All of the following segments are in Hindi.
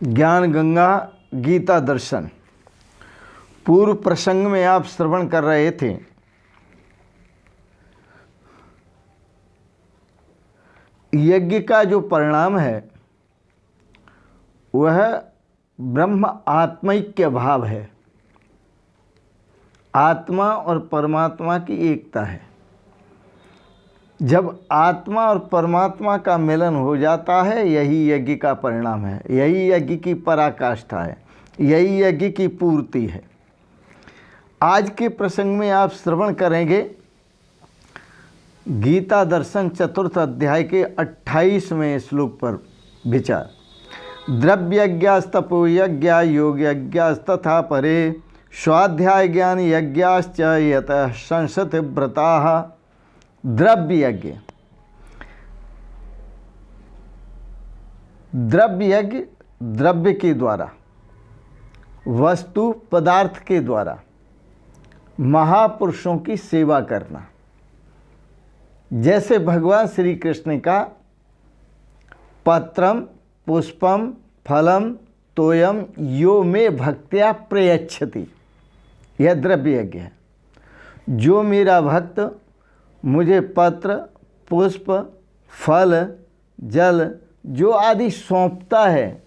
ज्ञान गंगा गीता दर्शन। पूर्व प्रसंग में आप श्रवण कर रहे थे यज्ञ का जो परिणाम है वह ब्रह्म आत्मैक्य भाव है। आत्मा और परमात्मा की एकता है। जब आत्मा और परमात्मा का मिलन हो जाता है यही यज्ञ का परिणाम है, यही यज्ञ की पराकाष्ठा है, यही यज्ञ की पूर्ति है। आज के प्रसंग में आप श्रवण करेंगे गीता दर्शन चतुर्थ अध्याय के 28वें श्लोक पर विचार। द्रव्यज्ञास्तपो यज्ञा योग यज्ञास्तथा परे स्वाध्याय ज्ञान यज्ञाश्च यतः संसति व्रताः। द्रव्य यज्ञ, द्रव्य यज्ञ द्रव्य के द्वारा, वस्तु पदार्थ के द्वारा महापुरुषों की सेवा करना। जैसे भगवान श्री कृष्ण का पत्रम पुष्पम फलम तोयम यो में भक्त्या प्रयच्छति, यह द्रव्य यज्ञ है। जो मेरा भक्त मुझे पत्र पुष्प फल जल जो आदि सौंपता है,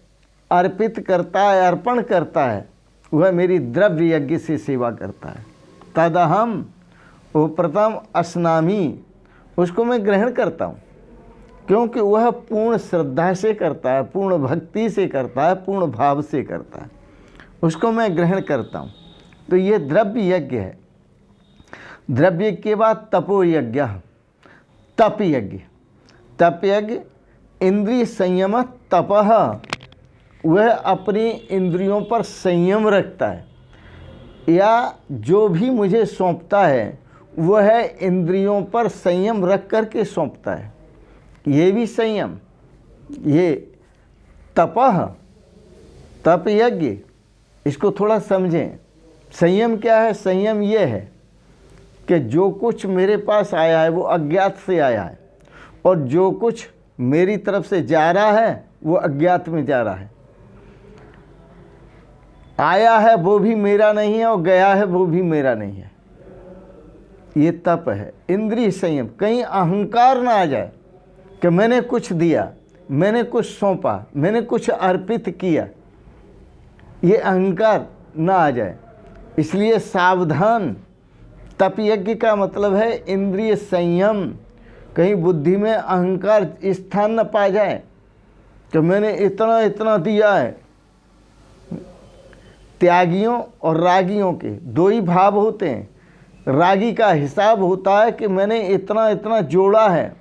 अर्पित करता है, अर्पण करता है, वह मेरी द्रव्य यज्ञ से सेवा करता है। तदहम उपप्रतम अस्नामी, उसको मैं ग्रहण करता हूँ, क्योंकि वह पूर्ण श्रद्धा से करता है, पूर्ण भक्ति से करता है, पूर्ण भाव से करता है, उसको मैं ग्रहण करता हूँ। तो ये द्रव्य यज्ञ है। द्रव्य के बाद तपो यज्ञ, तप यज्ञ। तप यज्ञ इंद्रिय संयम तपः, वह अपनी इंद्रियों पर संयम रखता है, या जो भी मुझे सौंपता है वह इंद्रियों पर संयम रख कर के सौंपता है। ये भी संयम, ये तपः, तप यज्ञ, इसको थोड़ा समझें। संयम क्या है? संयम ये है कि जो कुछ मेरे पास आया है वो अज्ञात से आया है, और जो कुछ मेरी तरफ से जा रहा है वो अज्ञात में जा रहा है। आया है वो भी मेरा नहीं है, और गया है वो भी मेरा नहीं है। ये तप है, इंद्रिय संयम। कहीं अहंकार ना आ जाए कि मैंने कुछ दिया, मैंने कुछ सौंपा, मैंने कुछ अर्पित किया, ये अहंकार ना आ जाए, इसलिए सावधान। तप यज्ञ का मतलब है इंद्रिय संयम। कहीं बुद्धि में अहंकार स्थान न पा जाए कि मैंने इतना इतना दिया है। त्यागियों और रागियों के दो ही भाव होते हैं। रागी का हिसाब होता है कि मैंने इतना इतना जोड़ा है,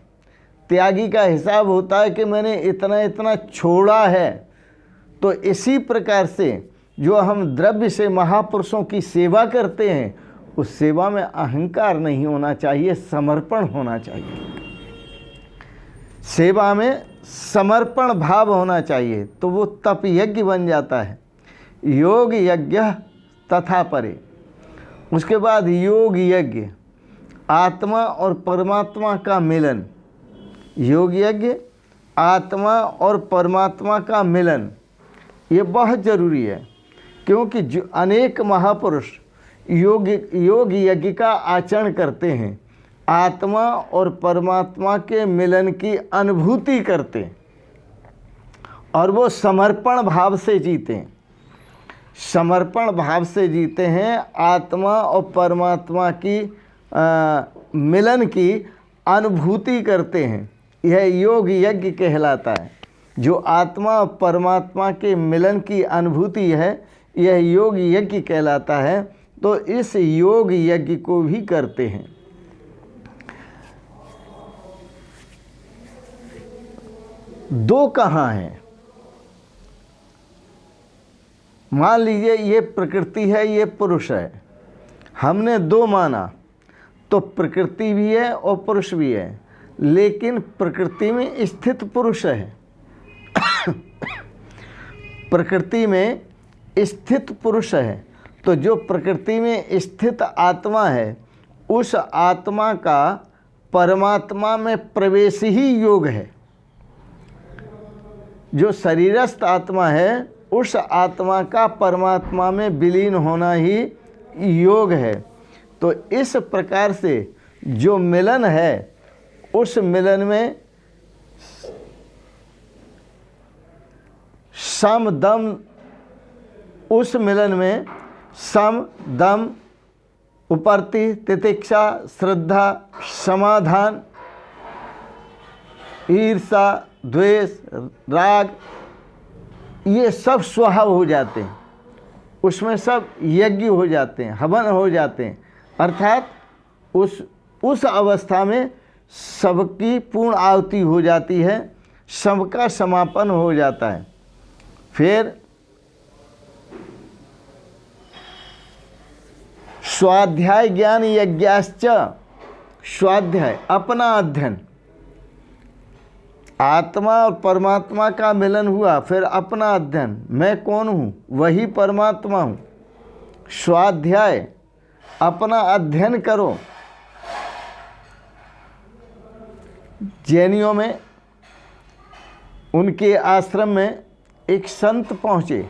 त्यागी का हिसाब होता है कि मैंने इतना इतना छोड़ा है। तो इसी प्रकार से जो हम द्रव्य से महापुरुषों की सेवा करते हैं, उस सेवा में अहंकार नहीं होना चाहिए, समर्पण होना चाहिए। सेवा में समर्पण भाव होना चाहिए, तो वो तप यज्ञ बन जाता है। योग यज्ञ तथा परे, उसके बाद योग यज्ञ, आत्मा और परमात्मा का मिलन। योग यज्ञ आत्मा और परमात्मा का मिलन, ये बहुत ज़रूरी है, क्योंकि जो अनेक महापुरुष योग यज्ञ का आचरण करते हैं, आत्मा और परमात्मा के मिलन की अनुभूति करते हैं, और वो समर्पण भाव से जीते हैं। समर्पण भाव से जीते हैं, आत्मा और परमात्मा की मिलन की अनुभूति करते हैं। यह योग यज्ञ कहलाता है। जो आत्मा और परमात्मा के मिलन की अनुभूति है, यह योग यज्ञ कहलाता है। तो इस योग यज्ञ को भी करते हैं। दो कहाँ हैं? मान लीजिए ये प्रकृति है, ये पुरुष है। हमने दो माना, तो प्रकृति भी है और पुरुष भी है, लेकिन प्रकृति में स्थित पुरुष है। प्रकृति में स्थित पुरुष है, तो जो प्रकृति में स्थित आत्मा है, उस आत्मा का परमात्मा में प्रवेश ही योग है। जो शरीरस्थ आत्मा है उस आत्मा का परमात्मा में विलीन होना ही योग है। तो इस प्रकार से जो मिलन है, उस मिलन में सम दम, उस मिलन में सम दम, उपरति, तितिक्षा, श्रद्धा, समाधान, ईर्षा, द्वेष, राग, ये सब स्वभाव हो जाते हैं। उसमें सब यज्ञ हो जाते हैं, हवन हो जाते हैं। अर्थात उस अवस्था में सबकी पूर्ण आहुति हो जाती है, सबका समापन हो जाता है। फिर स्वाध्याय ज्ञान यज्ञाश्च, स्वाध्याय अपना अध्ययन, आत्मा और परमात्मा का मिलन हुआ, फिर अपना अध्ययन, मैं कौन हूँ, वही परमात्मा हूँ। स्वाध्याय अपना अध्ययन करो। जैनियों में उनके आश्रम में एक संत पहुँचे,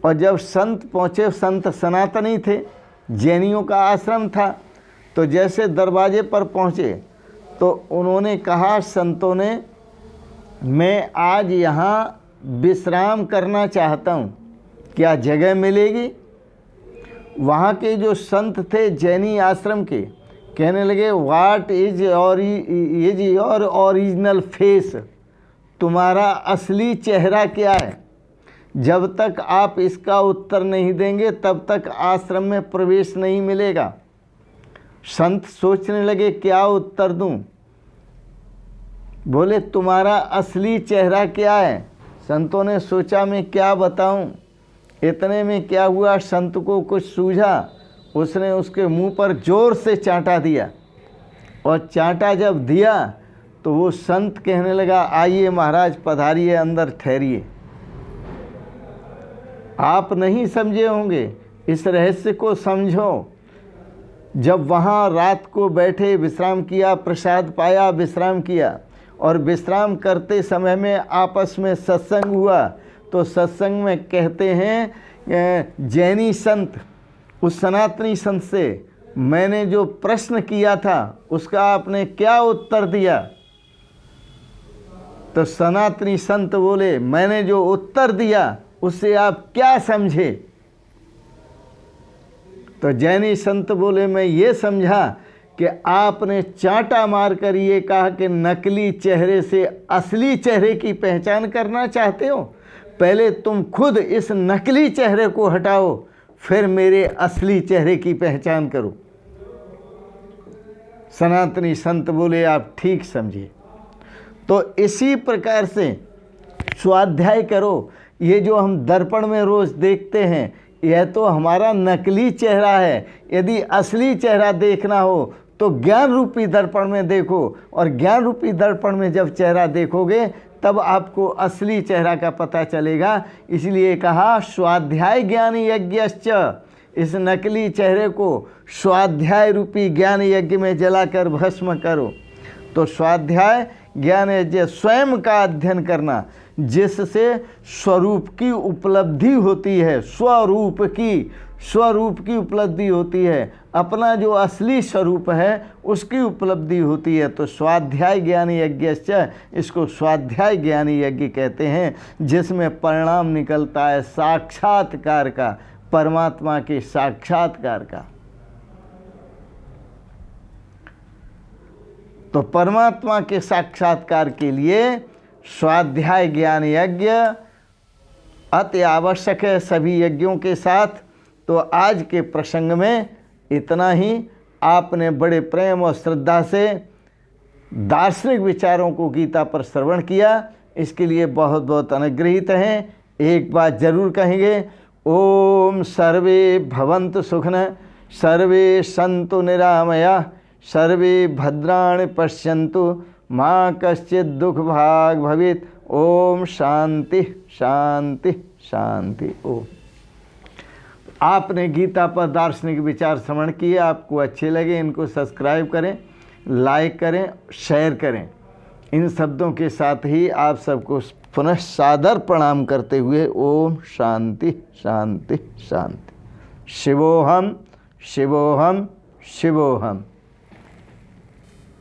और जब संत पहुँचे, संत सनातनी थे, जैनियों का आश्रम था, तो जैसे दरवाजे पर पहुँचे तो उन्होंने कहा, संतों ने, मैं आज यहाँ विश्राम करना चाहता हूँ, क्या जगह मिलेगी? वहाँ के जो संत थे जैनी आश्रम के, कहने लगे, what is your original face, तुम्हारा असली चेहरा क्या है? जब तक आप इसका उत्तर नहीं देंगे तब तक आश्रम में प्रवेश नहीं मिलेगा। संत सोचने लगे, क्या उत्तर दूं? बोले, तुम्हारा असली चेहरा क्या है? संतों ने सोचा, मैं क्या बताऊं। इतने में क्या हुआ, संत को कुछ सूझा, उसने उसके मुंह पर जोर से चांटा दिया, और चांटा जब दिया तो वो संत कहने लगा, आइए महाराज, पधारिए, अंदर ठहरिए। आप नहीं समझे होंगे, इस रहस्य को समझो। जब वहाँ रात को बैठे, विश्राम किया, प्रसाद पाया, विश्राम किया, और विश्राम करते समय में आपस में सत्संग हुआ, तो सत्संग में कहते हैं जैनी संत उस सनातनी संत से, मैंने जो प्रश्न किया था उसका आपने क्या उत्तर दिया? तो सनातनी संत बोले, मैंने जो उत्तर दिया उससे आप क्या समझे? तो जैनी संत बोले, मैं ये समझा कि आपने चांटा मारकर ये कहा कि नकली चेहरे से असली चेहरे की पहचान करना चाहते हो। पहले तुम खुद इस नकली चेहरे को हटाओ, फिर मेरे असली चेहरे की पहचान करो। सनातनी संत बोले, आप ठीक समझिए। तो इसी प्रकार से स्वाध्याय करो। ये जो हम दर्पण में रोज देखते हैं, यह तो हमारा नकली चेहरा है। यदि असली चेहरा देखना हो तो ज्ञान रूपी दर्पण में देखो, और ज्ञान रूपी दर्पण में जब चेहरा देखोगे तब आपको असली चेहरा का पता चलेगा। इसलिए कहा, स्वाध्याय ज्ञान यज्ञश्च, इस नकली चेहरे को स्वाध्याय रूपी ज्ञान यज्ञ में जलाकर भस्म करो। तो स्वाध्याय ज्ञान यज्ञ, स्वयं का अध्ययन करना, जिससे स्वरूप की उपलब्धि होती है, स्वरूप की उपलब्धि होती है, अपना जो असली स्वरूप है उसकी उपलब्धि होती है। तो स्वाध्याय ज्ञान यज्ञश्च, इसको स्वाध्याय ज्ञान यज्ञ कहते हैं, जिसमें परिणाम निकलता है साक्षात्कार का, परमात्मा के साक्षात्कार का। तो परमात्मा के साक्षात्कार के लिए स्वाध्याय ज्ञान यज्ञ अति आवश्यक है, सभी यज्ञों के साथ। तो आज के प्रसंग में इतना ही। आपने बड़े प्रेम और श्रद्धा से दार्शनिक विचारों को गीता पर श्रवण किया, इसके लिए बहुत बहुत अनुग्रहित हैं। एक बात जरूर कहेंगे, ओम सर्वे भवन्तु सुखिनः, सर्वे सन्तु निरामयाः, सर्वे भद्राणि पश्यन्तु, माँ कश्चित् दुख भाग भवेत्। ओम शांति शांति शांति। ओम। आपने गीता पर दार्शनिक विचार श्रवण किए, आपको अच्छे लगे, इनको सब्सक्राइब करें, लाइक करें, शेयर करें। इन शब्दों के साथ ही आप सबको पुनः सादर प्रणाम करते हुए ओम शांति शांति शांति। शिवोहम शिवोहम शिवोहम।